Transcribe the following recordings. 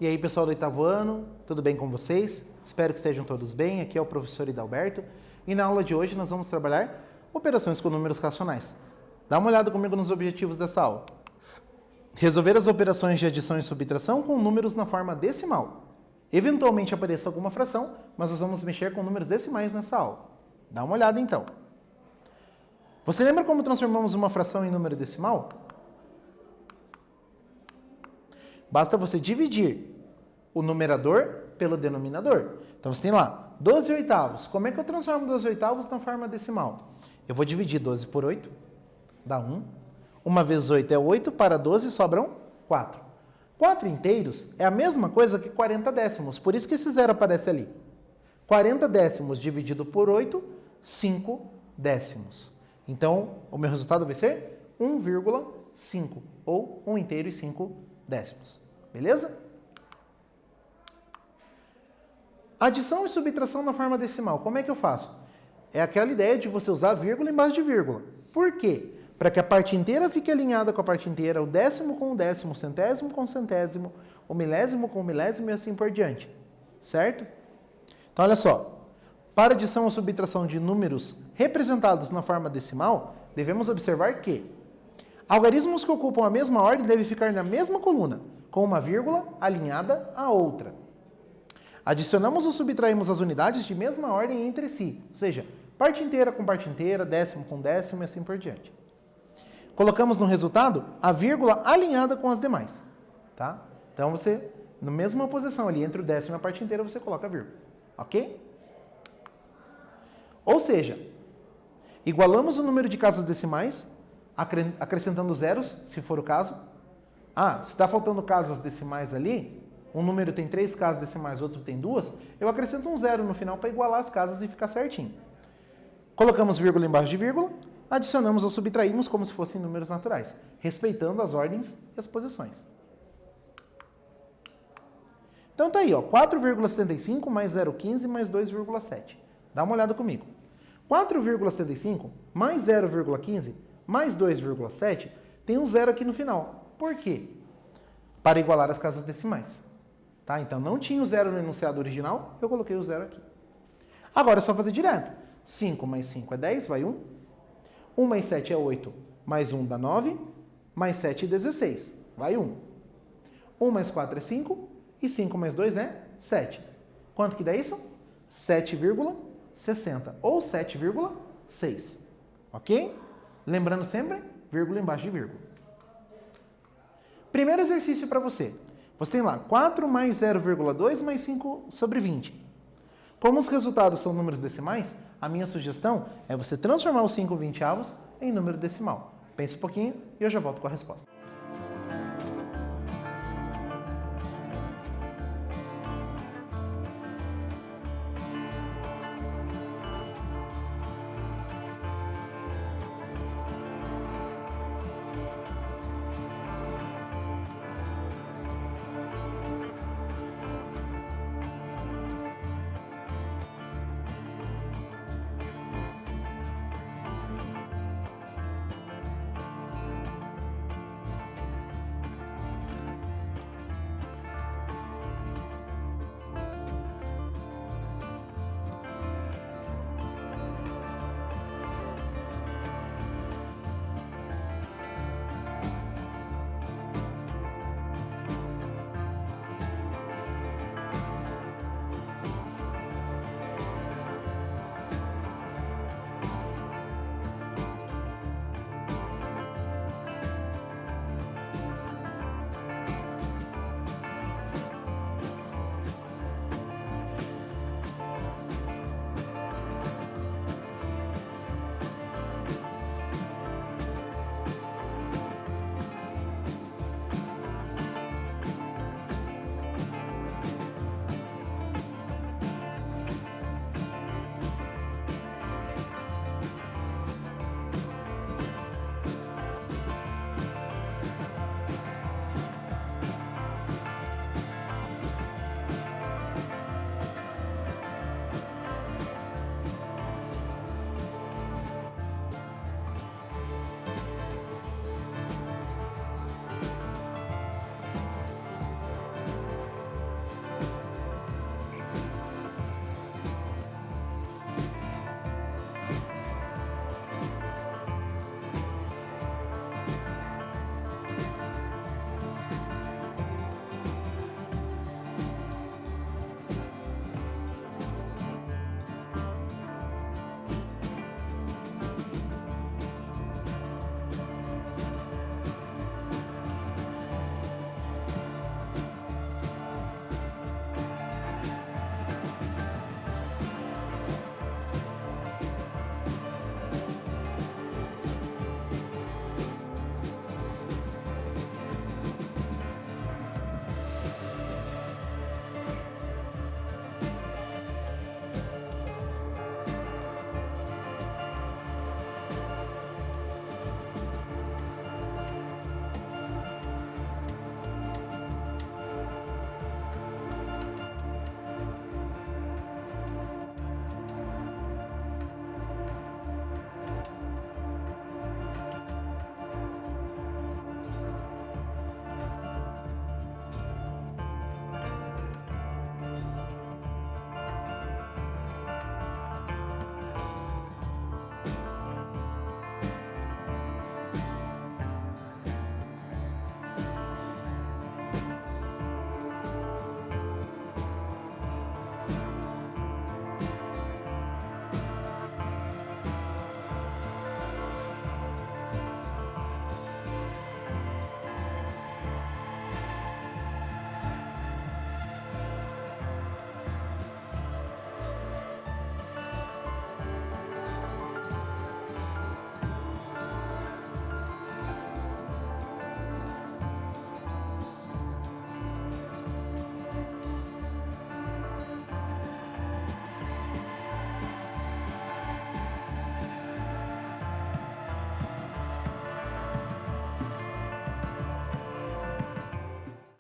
E aí, pessoal do oitavo ano, tudo bem com vocês? Espero que estejam todos bem. Aqui é o professor Hidalberto e na aula de hoje nós vamos trabalhar operações com números racionais. Dá uma olhada comigo nos objetivos dessa aula. Resolver as operações de adição e subtração com números na forma decimal. Eventualmente apareça alguma fração, mas nós vamos mexer com números decimais nessa aula. Dá uma olhada então. Você lembra como transformamos uma fração em número decimal? Basta você dividir o numerador pelo denominador. Então você tem lá 12 oitavos. Como é que eu transformo 12 oitavos na forma decimal? Eu vou dividir 12 por 8, dá 1. 1 vezes 8 é 8, para 12 sobram 4. 4 inteiros é a mesma coisa que 40 décimos, por isso que esse zero aparece ali. 40 décimos dividido por 8, 5 décimos. Então, o meu resultado vai ser 1,5, ou 1 inteiro e 5 décimos. Beleza? Adição e subtração na forma decimal, como é que eu faço? É aquela ideia de você usar vírgula embaixo de vírgula. Por quê? Para que a parte inteira fique alinhada com a parte inteira, o décimo com o décimo, o centésimo com o centésimo, o milésimo com o milésimo e assim por diante. Certo? Então, olha só. Para adição ou subtração de números representados na forma decimal, devemos observar que algarismos que ocupam a mesma ordem devem ficar na mesma coluna, com uma vírgula alinhada à outra. Adicionamos ou subtraímos as unidades de mesma ordem entre si, ou seja, parte inteira com parte inteira, décimo com décimo e assim por diante. Colocamos no resultado a vírgula alinhada com as demais. Tá? Então você, na mesma posição ali, entre o décimo e a parte inteira, você coloca a vírgula. Ok? Ou seja, igualamos o número de casas decimais, acrescentando zeros, se for o caso. Se está faltando casas decimais ali, um número tem 3 casas decimais, outro tem 2, eu acrescento um zero no final para igualar as casas e ficar certinho. Colocamos vírgula embaixo de vírgula, adicionamos ou subtraímos como se fossem números naturais, respeitando as ordens e as posições. Então tá aí, ó, 4,75 mais 0,15 mais 2,7. Dá uma olhada comigo. 4,75 mais 0,15 mais 2,7 tem um zero aqui no final. Por quê? Para igualar as casas decimais. Tá? Então não tinha o zero no enunciado original, eu coloquei o zero aqui. Agora é só fazer direto. 5 mais 5 é 10, vai 1. 1 mais 7 é 8, mais 1 dá 9, mais 7 é 16, vai 1. 1 mais 4 é 5, e 5 mais 2 é 7. Quanto que dá isso? 7,60, ou 7,6. Ok? Lembrando sempre, vírgula embaixo de vírgula. Primeiro exercício para você. Você tem lá 4 mais 0,2 mais 5 sobre 20. Como os resultados são números decimais, a minha sugestão é você transformar os 5/20 em número decimal. Pense um pouquinho e eu já volto com a resposta.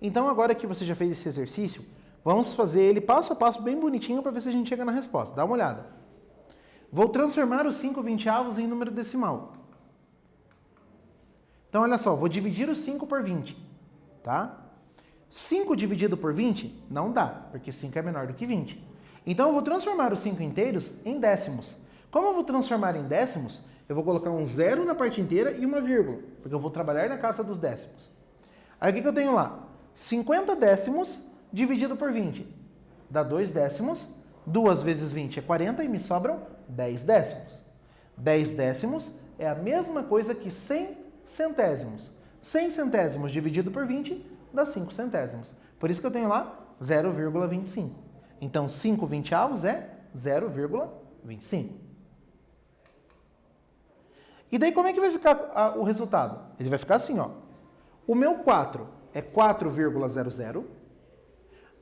Então, agora que você já fez esse exercício, vamos fazer ele passo a passo bem bonitinho para ver se a gente chega na resposta. Dá uma olhada. Vou transformar os 5/20 em número decimal. Então, olha só, vou dividir os 5 por 20, tá? 5 dividido por 20 não dá, porque 5 é menor do que 20. Então, eu vou transformar os 5 inteiros em décimos. Como eu vou transformar em décimos, eu vou colocar um zero na parte inteira e uma vírgula, porque eu vou trabalhar na casa dos décimos. Aí, o que eu tenho lá? 50 décimos dividido por 20. Dá 2 décimos. 2 vezes 20 é 40 e me sobram 10 décimos. 10 décimos é a mesma coisa que 100 centésimos. 100 centésimos dividido por 20 dá 5 centésimos. Por isso que eu tenho lá 0,25. Então, 5/20 é 0,25. E daí, como é que vai ficar o resultado? Ele vai ficar assim, ó. O meu 4 é 4,00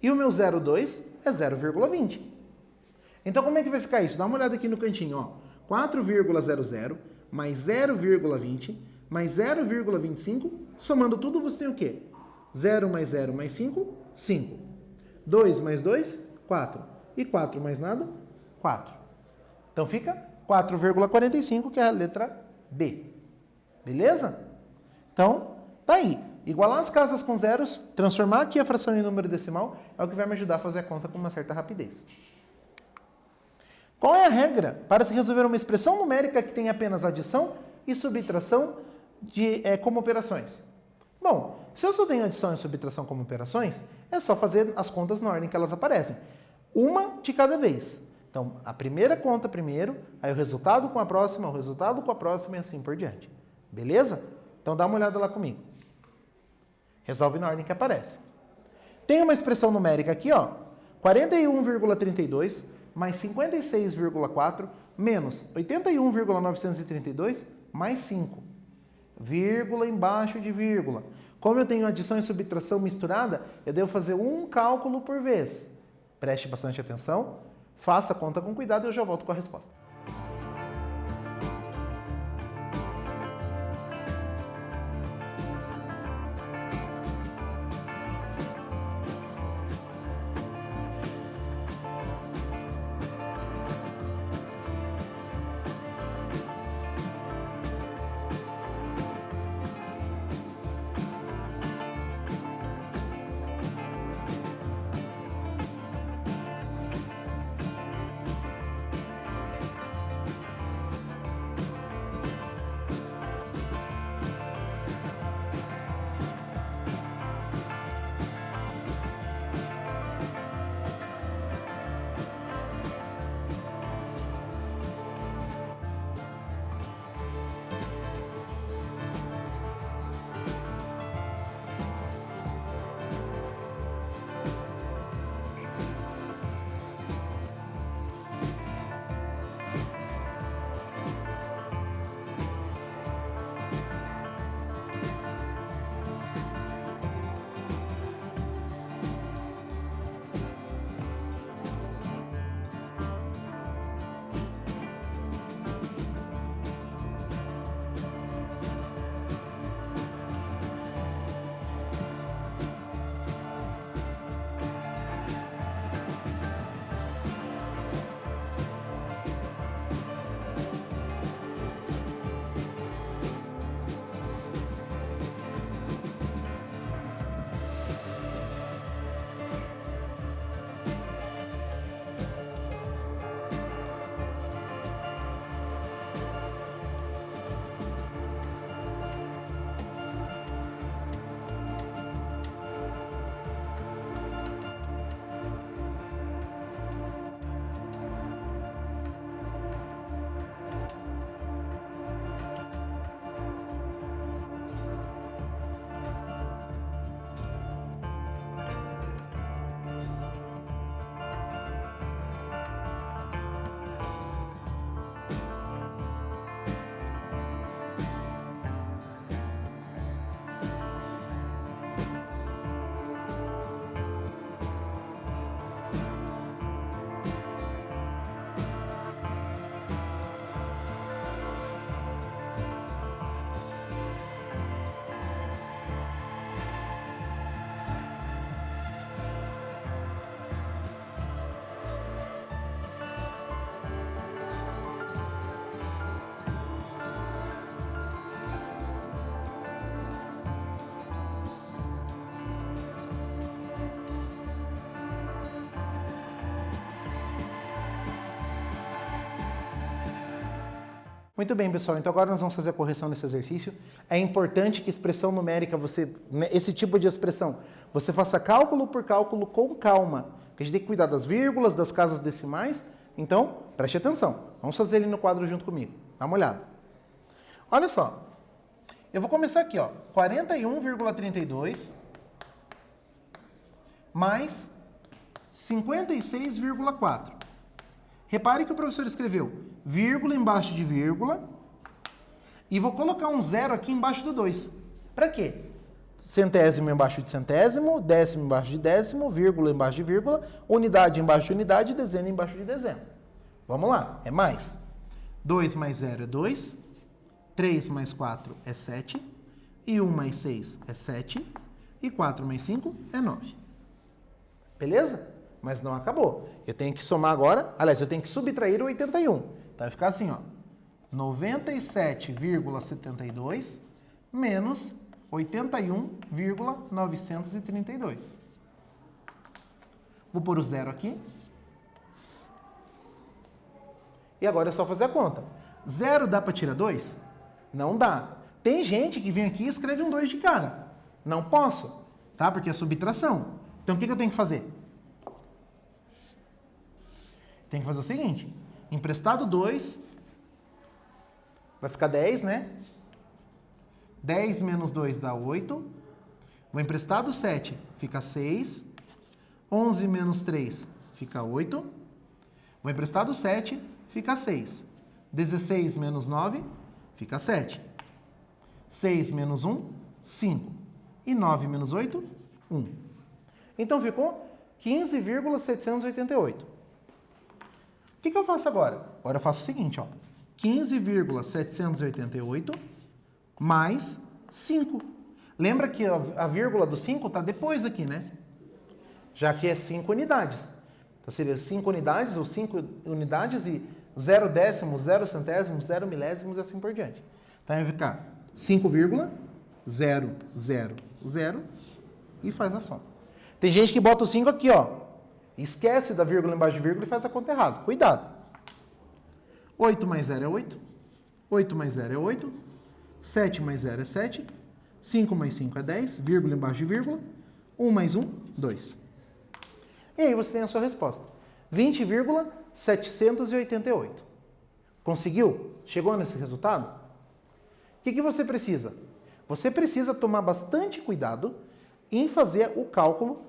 e o meu 0,2 é 0,20. Então, como é que vai ficar isso? Dá uma olhada aqui no cantinho, ó. 4,00 mais 0,20 mais 0,25, somando tudo, você tem o quê? 0 mais 0 mais 5, 5. 2 mais 2, 4. E 4 mais nada, 4. Então, fica 4,45, que é a letra B. Beleza? Então, tá aí. Igualar as casas com zeros, transformar aqui a fração em número decimal, é o que vai me ajudar a fazer a conta com uma certa rapidez. Qual é a regra para se resolver uma expressão numérica que tem apenas adição e subtração como operações? Bom, se eu só tenho adição e subtração como operações, é só fazer as contas na ordem que elas aparecem. Uma de cada vez. Então, a primeira conta primeiro, aí o resultado com a próxima, o resultado com a próxima e assim por diante. Beleza? Então, dá uma olhada lá comigo. Resolve na ordem que aparece. Tem uma expressão numérica aqui, ó. 41,32 mais 56,4 menos 81,932 mais 5. Vírgula embaixo de vírgula. Como eu tenho adição e subtração misturada, eu devo fazer um cálculo por vez. Preste bastante atenção, faça a conta com cuidado e eu já volto com a resposta. Muito bem, pessoal. Então agora nós vamos fazer a correção desse exercício. É importante que expressão numérica, esse tipo de expressão, você faça cálculo por cálculo com calma. Porque a gente tem que cuidar das vírgulas, das casas decimais. Então, preste atenção. Vamos fazer ele no quadro junto comigo. Dá uma olhada. Olha só. Eu vou começar aqui, ó. 41,32 mais 56,4. Repare que o professor escreveu vírgula embaixo de vírgula e vou colocar um zero aqui embaixo do 2. Para quê? Centésimo embaixo de centésimo, décimo embaixo de décimo, vírgula embaixo de vírgula, unidade embaixo de unidade, dezena embaixo de dezena. Vamos lá, é mais. 2 mais 0 é 2, 3 mais 4 é 7, e 1 mais 6 é 7, e 4 mais 5 é 9. Beleza? Mas não acabou. Eu tenho que somar agora, aliás, eu tenho que subtrair o 81. Então vai ficar assim, ó. 97,72 menos 81,932. Vou pôr o zero aqui. E agora é só fazer a conta. Zero dá para tirar 2? Não dá. Tem gente que vem aqui e escreve um 2 de cara. Não posso, tá? Porque é subtração. Então o que eu tenho que fazer? Tem que fazer o seguinte. Emprestado 2, vai ficar 10, né? 10 menos 2 dá 8. Vou emprestado 7, fica 6. 11 menos 3 fica 8. Vou emprestado 7, fica 6. 16 menos 9 fica 7. 6 menos 1, 5. E 9 menos 8, 1. Então ficou 15,788. O que eu faço agora? Agora eu faço o seguinte, ó. 15,788 mais 5. Lembra que a vírgula do 5 está depois aqui, né? Já que é 5 unidades. Então seria 5 unidades ou 5 unidades e 0 décimos, 0 centésimos, 0 milésimos e assim por diante. Então vai ficar 5,000 e faz a soma. Tem gente que bota o 5 aqui, ó. Esquece da vírgula embaixo de vírgula e faz a conta errada. Cuidado. 8 mais 0 é 8. 8 mais 0 é 8. 7 mais 0 é 7. 5 mais 5 é 10. Vírgula embaixo de vírgula. 1 mais 1, 2. E aí você tem a sua resposta. 20,788. Conseguiu? Chegou nesse resultado? O que você precisa? Você precisa tomar bastante cuidado em fazer o cálculo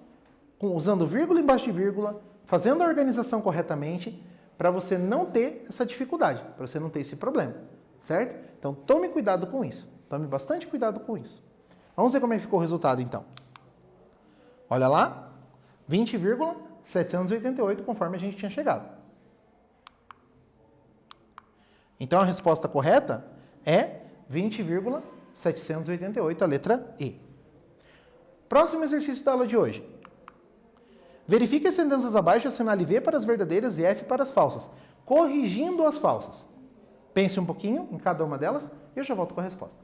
usando vírgula embaixo de vírgula, fazendo a organização corretamente, para você não ter essa dificuldade, para você não ter esse problema, certo? Então, tome cuidado com isso. Tome bastante cuidado com isso. Vamos ver como é que ficou o resultado, então. Olha lá, 20,788, conforme a gente tinha chegado. Então, a resposta correta é 20,788, a letra E. Próximo exercício da aula de hoje. Verifique as sentenças abaixo e assinale V para as verdadeiras e F para as falsas, corrigindo as falsas. Pense um pouquinho em cada uma delas e eu já volto com a resposta.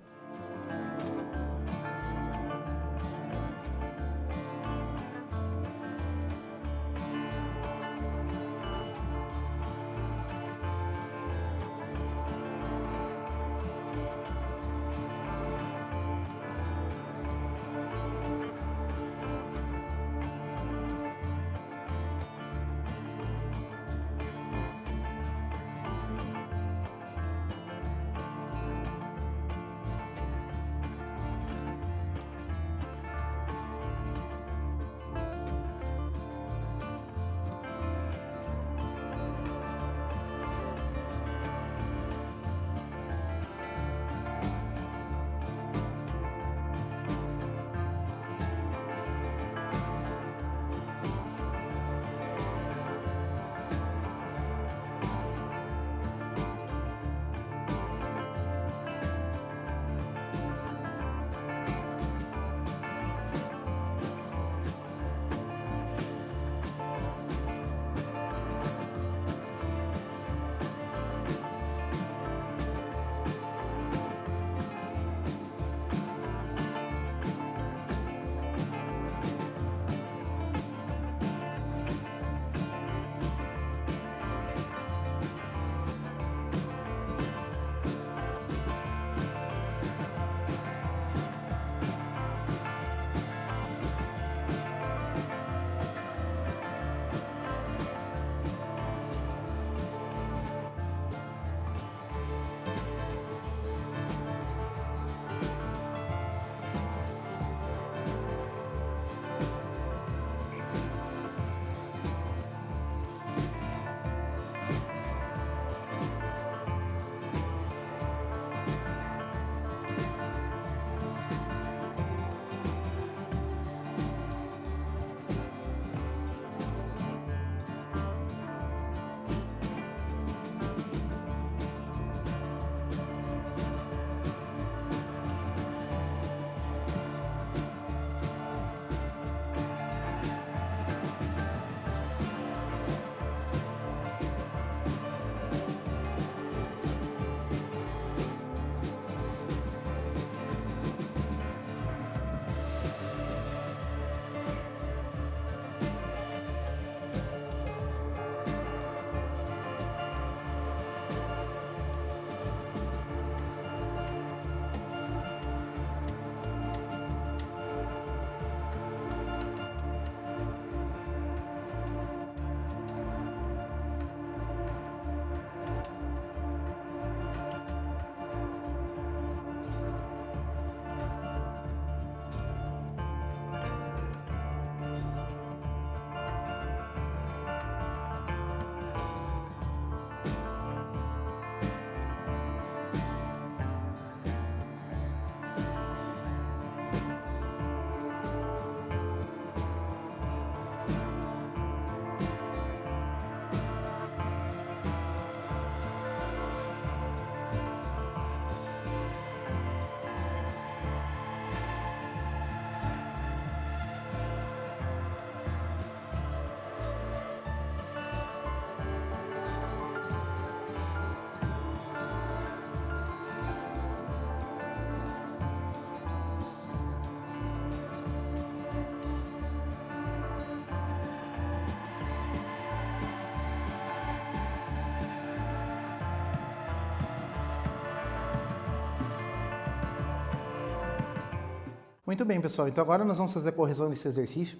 Muito bem, pessoal. Então agora nós vamos fazer a correção desse exercício.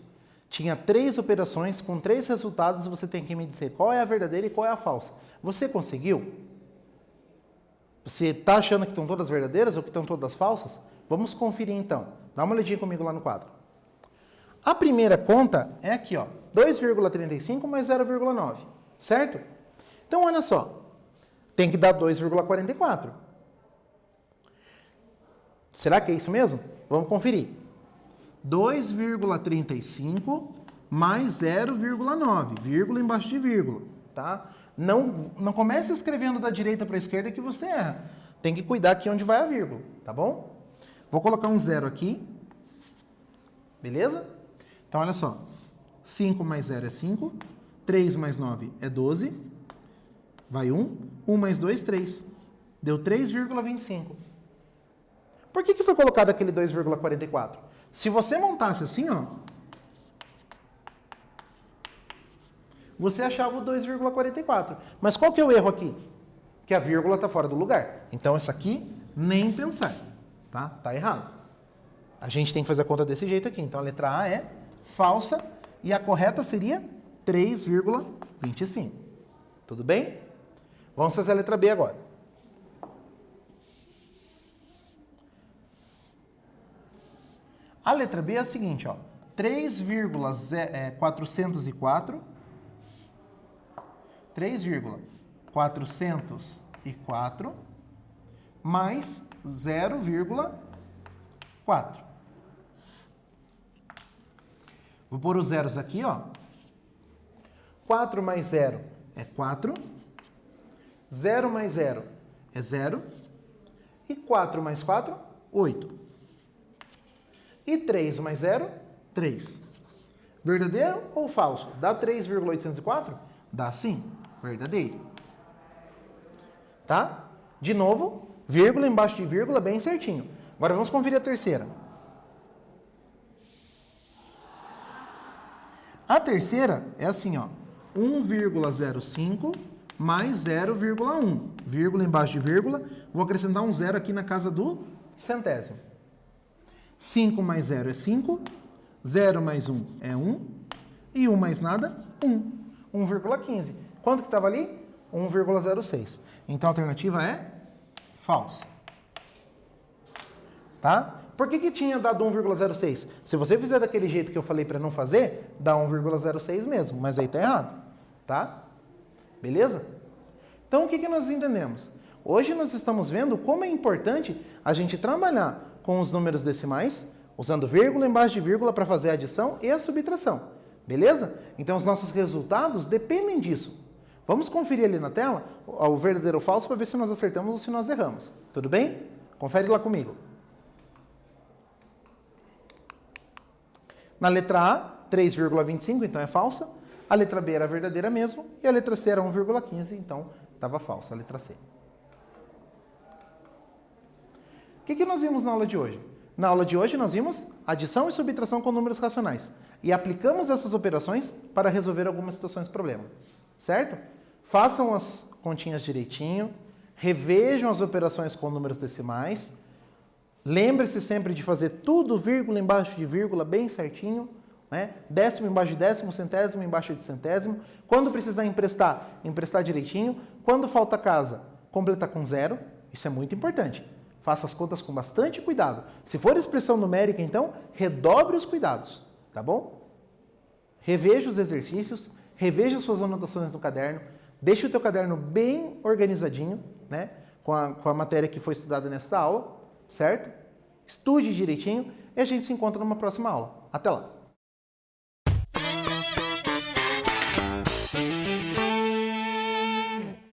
Tinha 3 operações com 3 resultados, você tem que me dizer qual é a verdadeira e qual é a falsa. Você conseguiu? Você está achando que estão todas verdadeiras ou que estão todas falsas? Vamos conferir então. Dá uma olhadinha comigo lá no quadro. A primeira conta é aqui, ó, 2,35 mais 0,9, certo? Então olha só, tem que dar 2,44. Será que é isso mesmo? Vamos conferir. 2,35 mais 0,9, vírgula embaixo de vírgula, tá? Não comece escrevendo da direita para a esquerda que você erra. Tem que cuidar aqui onde vai a vírgula, tá bom? Vou colocar um 0 aqui, beleza? Então, olha só. 5 mais 0 é 5, 3 mais 9 é 12, vai 1, 1 mais 2, 3. Deu 3,25. Por que foi colocado aquele 2,44? Se você montasse assim, ó, você achava o 2,44. Mas qual que é o erro aqui? Que a vírgula está fora do lugar. Então, essa aqui, nem pensar. Tá? Tá errado. A gente tem que fazer a conta desse jeito aqui. Então, a letra A é falsa e a correta seria 3,25. Tudo bem? Vamos fazer a letra B agora. A letra B é a seguinte, ó. 3,404 mais 0,4. Vou pôr os zeros aqui, ó. 4 mais 0 é 4. 0 mais 0 é 0. E 4 mais 4, 8. E 3 mais 0, 3. Verdadeiro ou falso? Dá 3,804? Dá sim. Verdadeiro. Tá? De novo, vírgula embaixo de vírgula, bem certinho. Agora vamos conferir a terceira. A terceira é assim, ó. 1,05 mais 0,1. Vírgula embaixo de vírgula. Vou acrescentar um zero aqui na casa do centésimo. 5 mais 0 é 5. 0 mais 1 é 1. E 1 mais nada, 1. 1,15. Quanto que estava ali? 1,06. Então a alternativa é falsa. Tá? Por que tinha dado 1,06? Se você fizer daquele jeito que eu falei para não fazer, dá 1,06 mesmo, mas aí tá errado. Tá? Beleza? Então o que nós entendemos? Hoje nós estamos vendo como é importante a gente trabalhar com os números decimais, usando vírgula embaixo de vírgula para fazer a adição e a subtração. Beleza? Então os nossos resultados dependem disso. Vamos conferir ali na tela o verdadeiro ou falso para ver se nós acertamos ou se nós erramos. Tudo bem? Confere lá comigo. Na letra A, 3,25, então é falsa. A letra B era verdadeira mesmo. E a letra C era 1,15, então estava falsa a letra C. O que nós vimos na aula de hoje? Na aula de hoje nós vimos adição e subtração com números racionais. E aplicamos essas operações para resolver algumas situações de problema. Certo? Façam as continhas direitinho. Revejam as operações com números decimais. Lembre-se sempre de fazer tudo vírgula embaixo de vírgula, bem certinho. Né? Décimo embaixo de décimo, centésimo embaixo de centésimo. Quando precisar emprestar, emprestar direitinho. Quando falta casa, completar com 0. Isso é muito importante. Faça as contas com bastante cuidado. Se for expressão numérica, então, redobre os cuidados, tá bom? Reveja os exercícios, reveja suas anotações no caderno, deixe o teu caderno bem organizadinho, né? Com a matéria que foi estudada nesta aula, certo? Estude direitinho e a gente se encontra numa próxima aula. Até lá!